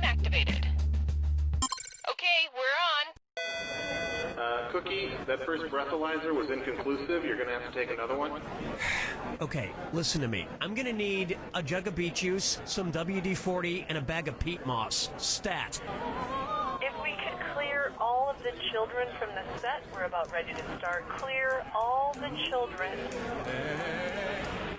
equipment activated. Okay, we're on. Cookie, that first breathalyzer was inconclusive. You're gonna have to take another one. Okay, listen to me. I'm gonna need a jug of beet juice, some WD-40, and a bag of peat moss. Stat. If we could clear all of the children from the set, we're about ready to start. Clear all the children.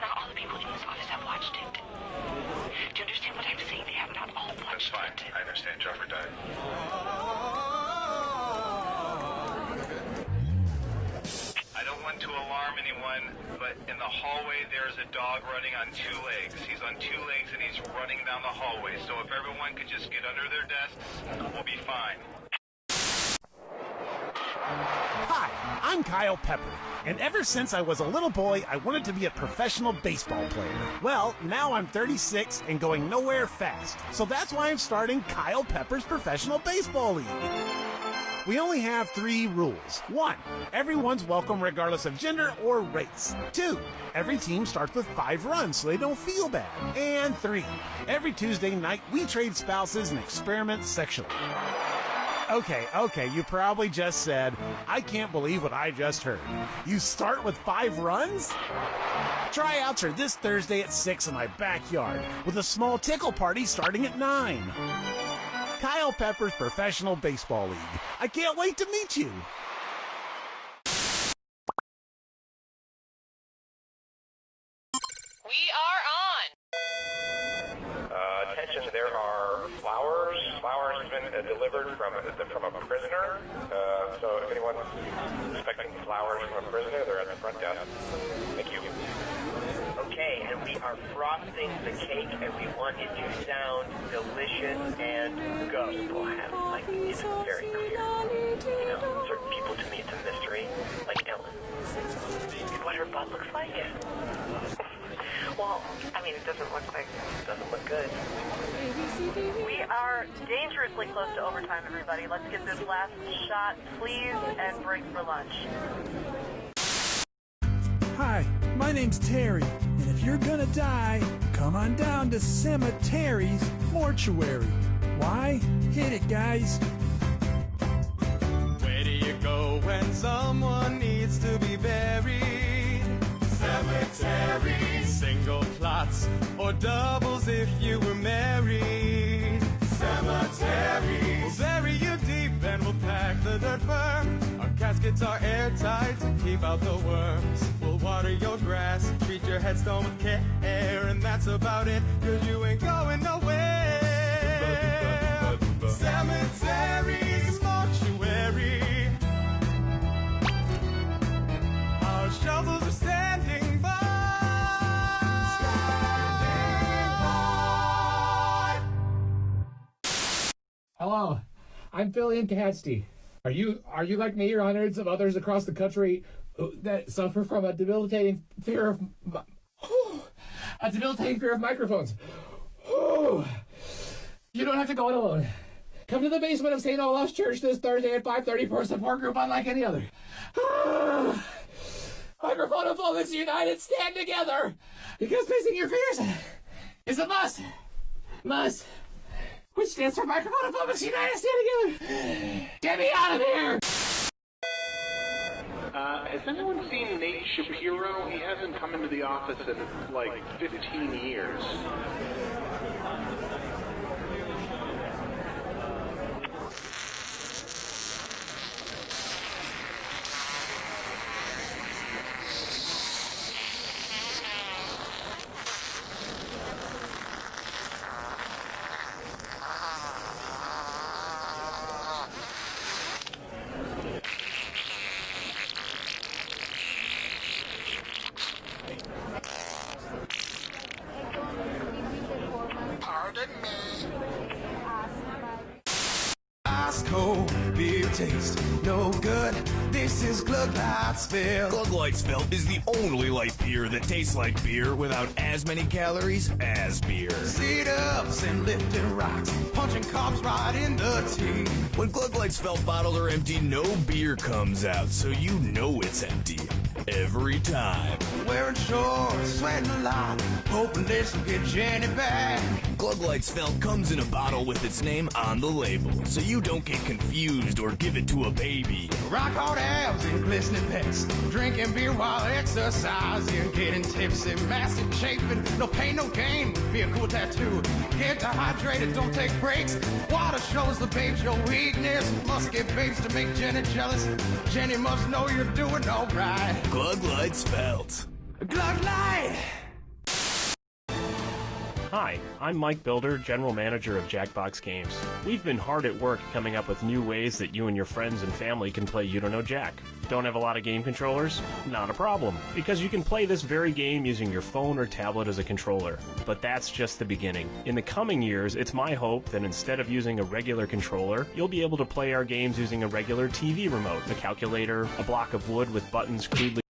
Not all the people in this office have watched it. Do you understand what I'm saying? They have not all watched it. That's fine. I understand. Jumper died. I don't want to alarm anyone, but in the hallway there's a dog running on 2 legs. He's on 2 legs and he's running down the hallway. So if everyone could just get under their desks, we'll be fine. Hi, I'm Kyle Pepper, and ever since I was a little boy, I wanted to be a professional baseball player. Well, now I'm 36 and going nowhere fast, so that's why I'm starting Kyle Pepper's Professional Baseball League. We only have 3 rules. 1, everyone's welcome regardless of gender or race. 2, every team starts with 5 runs so they don't feel bad. And 3, every Tuesday night we trade spouses and experiment sexually. Okay, you probably just said, I can't believe what I just heard. You start with 5 runs? Tryouts are this Thursday at 6 in my backyard, with a small tickle party starting at 9. Kyle Pepper's Professional Baseball League. I can't wait to meet you. We are on. Attention, there are flowers. Flowers have been delivered from a prisoner. So if anyone's expecting flowers from a prisoner, they're at the front desk. Thank you. Okay, and we are frosting the cake, and we want it to sound delicious and go. People have, like, it's very clear. You know, certain people, to me, it's a mystery. Like Ellen. What her butt looks like? Well, I mean, it doesn't look good. We are dangerously close to overtime, everybody. Let's get this last shot, please, and break for lunch. Hi, my name's Terry, and if you're gonna die, come on down to Cemetery's Mortuary. Why? Hit it, guys. Where do you go when someone needs to be buried? Cemetery. Single plots or doubles if you were married. Cemetery. We'll bury you deep and we'll pack the dirt firm. Our caskets are airtight to keep out the worms. We'll water your grass, treat your headstone with care, and that's about it, 'cause you ain't going nowhere. Cemetery's mortuary. Our shovels are standing by. Hello, I'm Phil Incasty. Are you like me or hundreds of others across the country that suffer from a debilitating fear of microphones? You don't have to go it alone. Come to the basement of St. Olaf's Church this Thursday at 5:30 for a support group unlike any other. Microphonophobes United, stand together, because facing your fears is a must. Must. Which stands for Microphonophobes United, stand together. Get me out of here! Has anyone seen Nate Shapiro? He hasn't come into the office in, like, 15 years. Beer taste no good. This is Glug-Lightsville. Glug-Lightsville is the only light beer that tastes like beer without as many calories as beer. Sit-ups and lifting rocks, punching cops right in the teeth. When Glug-Lightsville bottles are empty, no beer comes out, so you know it's empty every time. wearing shorts, sweating a lot, hoping this will get Jenny back. Glug Lights felt comes in a bottle with its name on the label, so you don't get confused or give it to a baby. Rock hard abs and glistening pecs, drinking beer while exercising, getting tipsy, massive chafing, no pain, no gain, be a cool tattoo. Get dehydrated, don't take breaks. Water shows the babes your weakness. Must get babes to make Jenny jealous. Jenny must know you're doing alright. Glug Lights felt. Glug Light! Hi, I'm Mike Builder, General Manager of Jackbox Games. We've been hard at work coming up with new ways that you and your friends and family can play You Don't Know Jack. Don't have a lot of game controllers? Not a problem, because you can play this very game using your phone or tablet as a controller. But that's just the beginning. In the coming years, it's my hope that instead of using a regular controller, you'll be able to play our games using a regular TV remote, a calculator, a block of wood with buttons crudely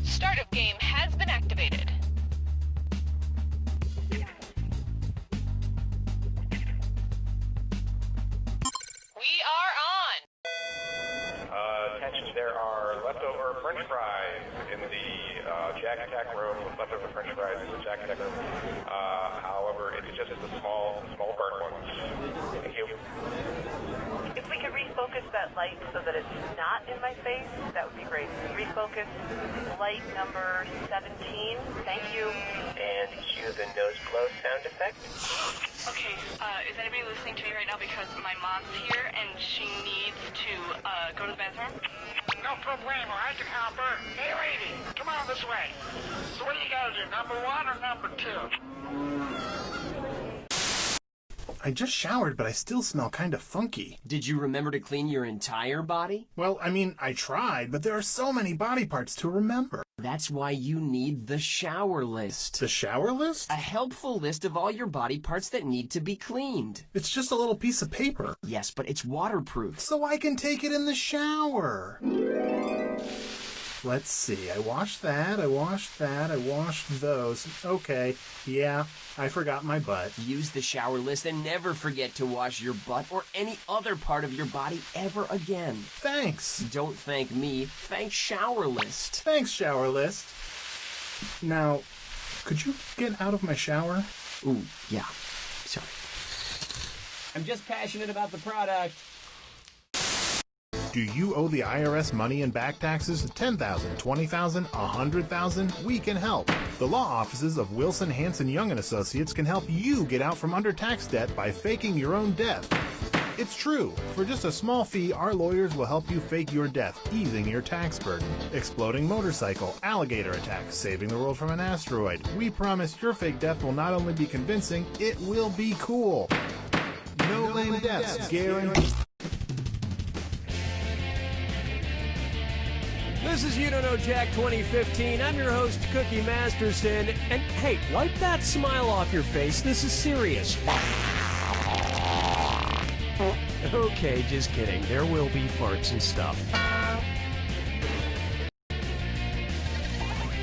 Startup game has been activated. We are on! Attention, there are leftover french fries in the Jack Attack room, leftover french fries in the Jack Attack room. However, it's just the small burnt ones. Thank you. If we could refocus that light so that it's not in my face, that would be great. Refocus light number 17. Thank you. And cue the nose blow sound effect. Okay, is anybody listening to me right now because my mom's here and she needs to go to the bathroom? No problemo, I can help her. Hey lady, come on this way. So what do you gotta do, number 1 or number 2? I just showered, but I still smell kind of funky. Did you remember to clean your entire body? Well, I mean, I tried, but there are so many body parts to remember. That's why you need the shower list. The shower list? A helpful list of all your body parts that need to be cleaned. It's just a little piece of paper. Yes, but it's waterproof. So I can take it in the shower. Let's see, I washed that, I washed those. Okay, yeah, I forgot my butt. Use the shower list and never forget to wash your butt or any other part of your body ever again. Thanks. Don't thank me, thank Shower List. Thanks, Shower List. Now, could you get out of my shower? Ooh, yeah, sorry. I'm just passionate about the product. Do you owe the IRS money in back taxes? $10,000, $20,000, $100,000? We can help. The law offices of Wilson, Hanson, Young & Associates can help you get out from under tax debt by faking your own death. It's true. For just a small fee, our lawyers will help you fake your death, easing your tax burden. Exploding motorcycle, alligator attack, saving the world from an asteroid. We promise your fake death will not only be convincing, it will be cool. No lame deaths, guaranteed. This is You Don't Know Jack 2015. I'm your host, Cookie Masterson. And hey, wipe that smile off your face. This is serious. Okay, just kidding. There will be farts and stuff.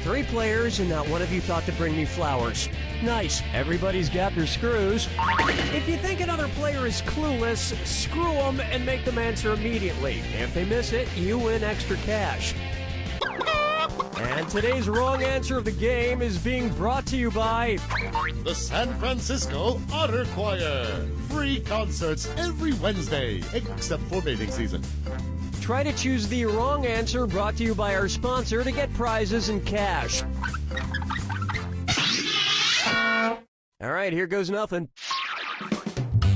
3 players and not one of you thought to bring me flowers. Nice. Everybody's got their screws. If you think another player is clueless, screw them and make them answer immediately. If they miss it, you win extra cash. And today's wrong answer of the game is being brought to you by the San Francisco Otter Choir. Free concerts every Wednesday, except for mating season. Try to choose the wrong answer, brought to you by our sponsor, to get prizes and cash. All right, here goes nothing.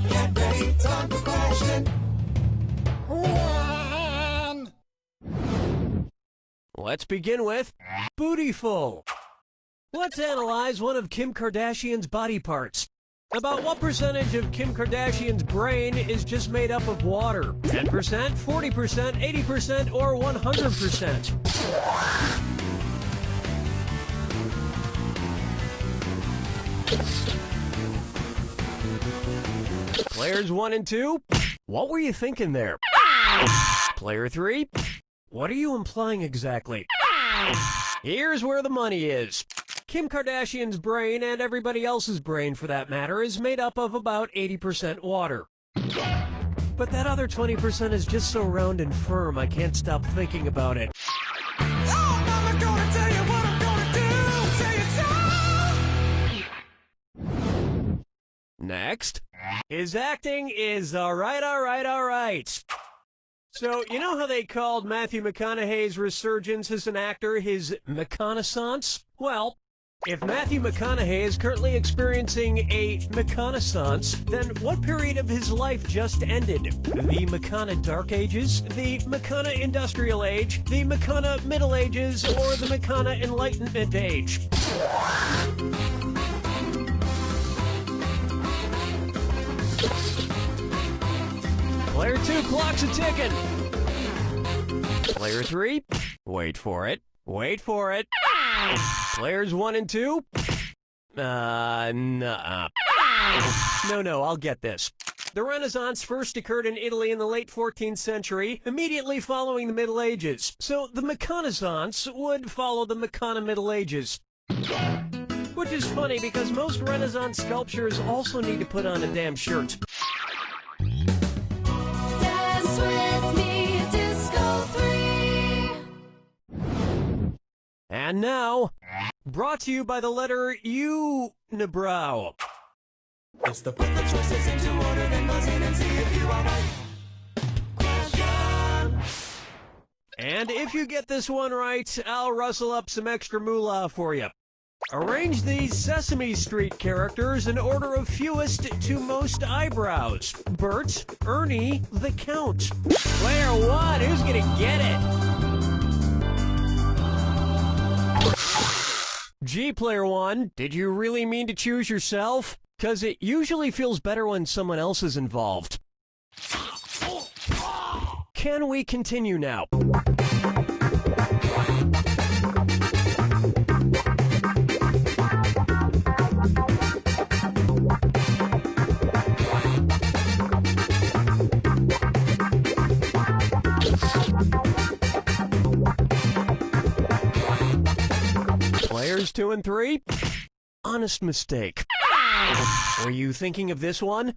Get ready, time for question. Let's begin with Bootyful. Let's analyze one of Kim Kardashian's body parts. About what percentage of Kim Kardashian's brain is just made up of water? 10%, 40%, 80%, or 100%? Players 1 and 2, what were you thinking there? Player 3, what are you implying exactly? Here's where the money is. Kim Kardashian's brain, and everybody else's brain for that matter, is made up of about 80% water. But that other 20% is just so round and firm, I can't stop thinking about it. Next, his acting is alright. So, you know how they called Matthew McConaughey's resurgence as an actor his McConaissance? Well, if Matthew McConaughey is currently experiencing a McConaissance, then what period of his life just ended? The McCona Dark Ages? The McCona Industrial Age? The McCona Middle Ages? Or the McCona Enlightenment Age? Player 2 clock's a ticking. Player 3, wait for it. Players 1 and 2, nuh-uh. No, I'll get this. The Renaissance first occurred in Italy in the late 14th century, immediately following the Middle Ages. So the McConaissance would follow the McCona Middle Ages. Which is funny because most Renaissance sculptures also need to put on a damn shirt. Dance with me, Disco 3. And now, brought to you by the letter U-nibrow. It's the put the choices into order, then buzz in and see if you are right. Question. And if you get this one right, I'll rustle up some extra moolah for you. Arrange these Sesame Street characters in order of fewest to most eyebrows. Bert, Ernie, the Count. Player 1, who's gonna get it? Gee, Player 1, did you really mean to choose yourself? 'Cause it usually feels better when someone else is involved. Can we continue now? Players 2 and 3? Honest mistake. Were you thinking of this one?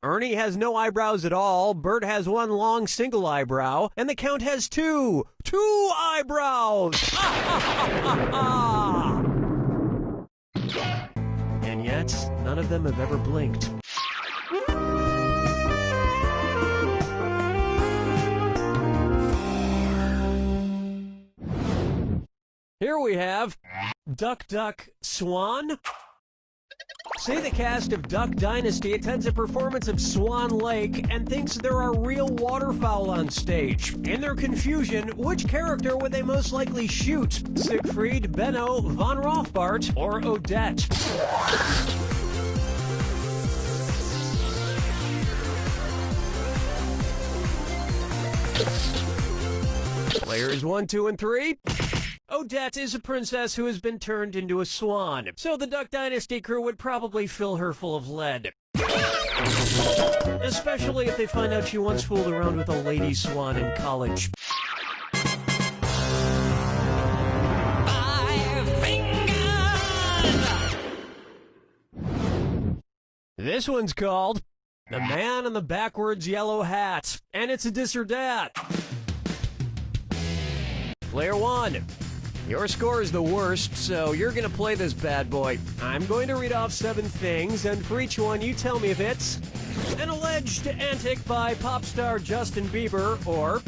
Ernie has no eyebrows at all, Bert has one long single eyebrow, and the Count has two eyebrows! And yet, none of them have ever blinked. Here we have Duck, Duck, Swan. Say the cast of Duck Dynasty attends a performance of Swan Lake and thinks there are real waterfowl on stage. In their confusion, which character would they most likely shoot? Siegfried, Benno, Von Rothbart, or Odette? Players 1, 2, and 3? Odette is a princess who has been turned into a swan, so the Duck Dynasty crew would probably fill her full of lead. Especially if they find out she once fooled around with a lady swan in college. 5 fingers! This one's called The Man in the Backwards Yellow Hat, and it's a dis or dat. Player 1. Your score is the worst, so you're going to play this bad boy. I'm going to read off 7 things, and for each one, you tell me if it's an alleged antic by pop star Justin Bieber, or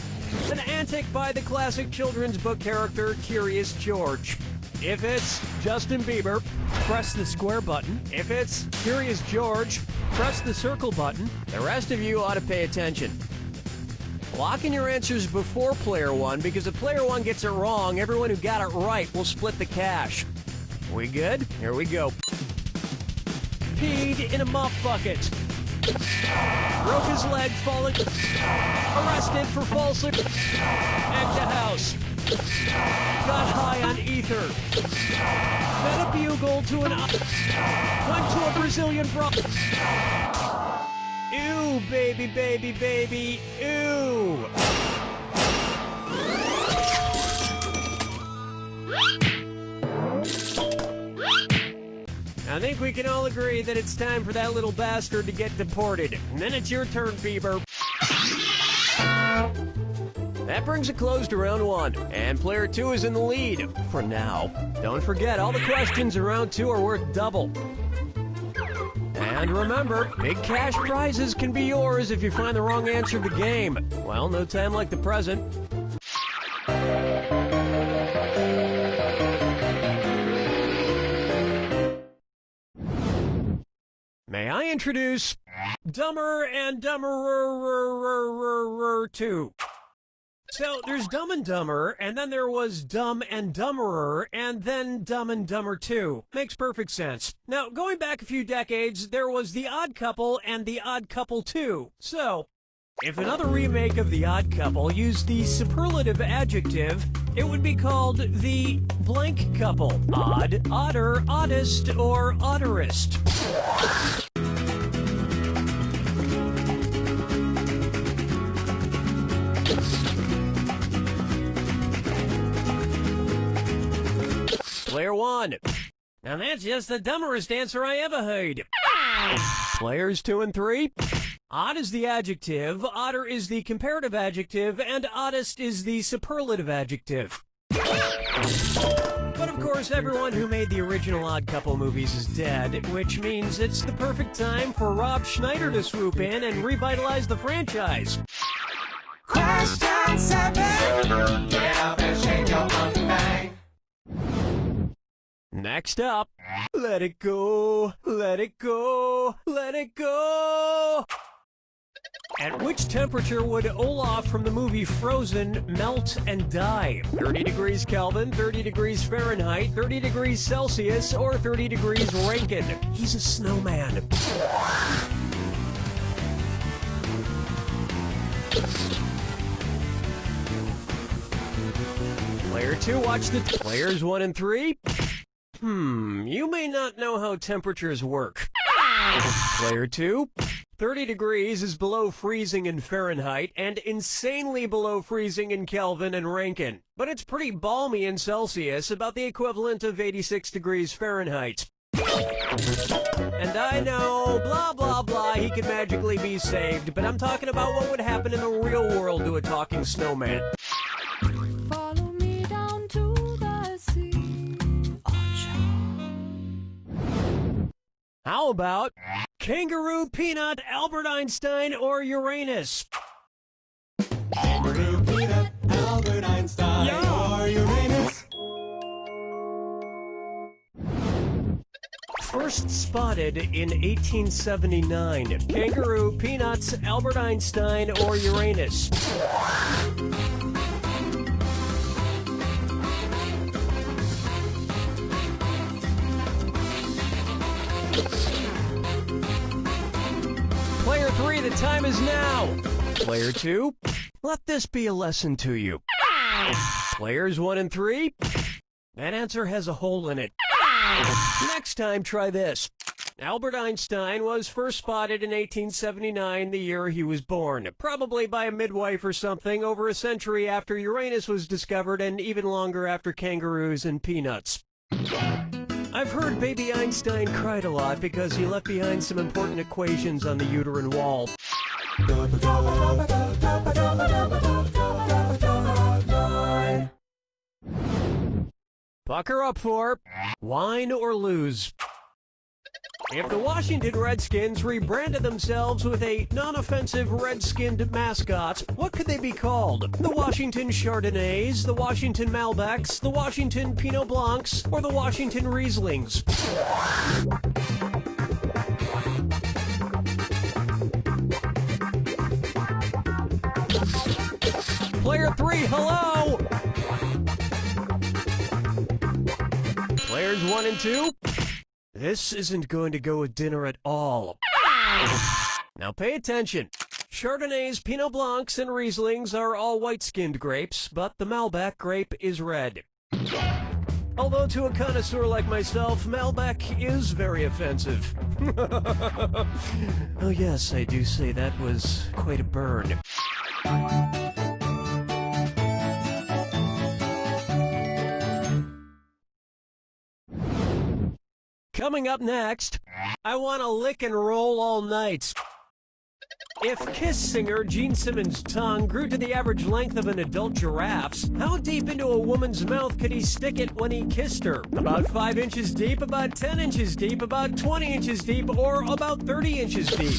an antic by the classic children's book character Curious George. If it's Justin Bieber, press the square button. If it's Curious George, press the circle button. The rest of you ought to pay attention. Lock in your answers before player one, because if player one gets it wrong, everyone who got it right will split the cash. We good? Here we go. Peed in a mop bucket. Broke his leg falling. Arrested for falsely. Egged a house. Got high on ether. Fed a bugle to an... Went to a Brazilian bro... Ew, baby, baby, baby, ew. I think we can all agree that it's time for that little bastard to get deported. And then it's your turn, Bieber. That brings a close to round one, and player two is in the lead, for now. Don't forget, all the questions in round two are worth double. And remember, big cash prizes can be yours if you find the wrong answer to the game. Well, no time like the present. May I introduce Dumber and Dumberer 2. So, there's Dumb and Dumber, and then there was Dumb and Dumberer, and then Dumb and Dumber 2. Makes perfect sense. Now, going back a few decades, there was The Odd Couple and The Odd Couple 2. So, if another remake of The Odd Couple used the superlative adjective, it would be called The Blank Couple. Odd, odder, oddest, or odderest. Player one. Now that's just the dumberest answer I ever heard. Players two and three. Odd is the adjective, odder is the comparative adjective, and oddest is the superlative adjective. But of course, everyone who made the original Odd Couple movies is dead, which means it's the perfect time for Rob Schneider to swoop in and revitalize the franchise. Question 7. Get up and shake your monkey bang. Next up, let it go, let it go, let it go. At which temperature would Olaf from the movie Frozen melt and die? 30 degrees Kelvin, 30 degrees Fahrenheit, 30 degrees Celsius, or 30 degrees Rankine? He's a snowman. Player two, watch the players one and three. You may not know how temperatures work. Player two, 30 degrees is below freezing in Fahrenheit and insanely below freezing in Kelvin and Rankine. But it's pretty balmy in Celsius, about the equivalent of 86 degrees Fahrenheit. And I know, blah, blah, blah, he could magically be saved, but I'm talking about what would happen in the real world to a talking snowman. Follow me down to the sea. How about Kangaroo, Peanut, Albert Einstein, or Uranus? Kangaroo, peanut, Albert Einstein, or Uranus. First spotted in 1879. Kangaroo, Peanuts, Albert Einstein, or Uranus? Player three, the time is now. Player two, let this be a lesson to you. Players one and three, that answer has a hole in it. Next time, try this. Albert Einstein was first spotted in 1879, the year he was born. Probably by a midwife or something, over a century after Uranus was discovered and even longer after kangaroos and peanuts. I've heard baby Einstein cried a lot because he left behind some important equations on the uterine wall. Pucker up for wine or lose. If the Washington Redskins rebranded themselves with a non-offensive red-skinned mascot, what could they be called? The Washington Chardonnays, the Washington Malbecs, the Washington Pinot Blancs, or the Washington Rieslings? Player 3, hello! Players 1 and 2, this isn't going to go with dinner at all. Now pay attention. Chardonnays, Pinot Blancs, and Rieslings are all white-skinned grapes, but the Malbec grape is red. Although to a connoisseur like myself, Malbec is very offensive. Oh yes, I do say that was quite a burn. Coming up next, I want to lick and roll all night. If Kiss singer Gene Simmons' tongue grew to the average length of an adult giraffe's, how deep into a woman's mouth could he stick it when he kissed her? About 5 inches deep, about 10 inches deep, about 20 inches deep, or about 30 inches deep?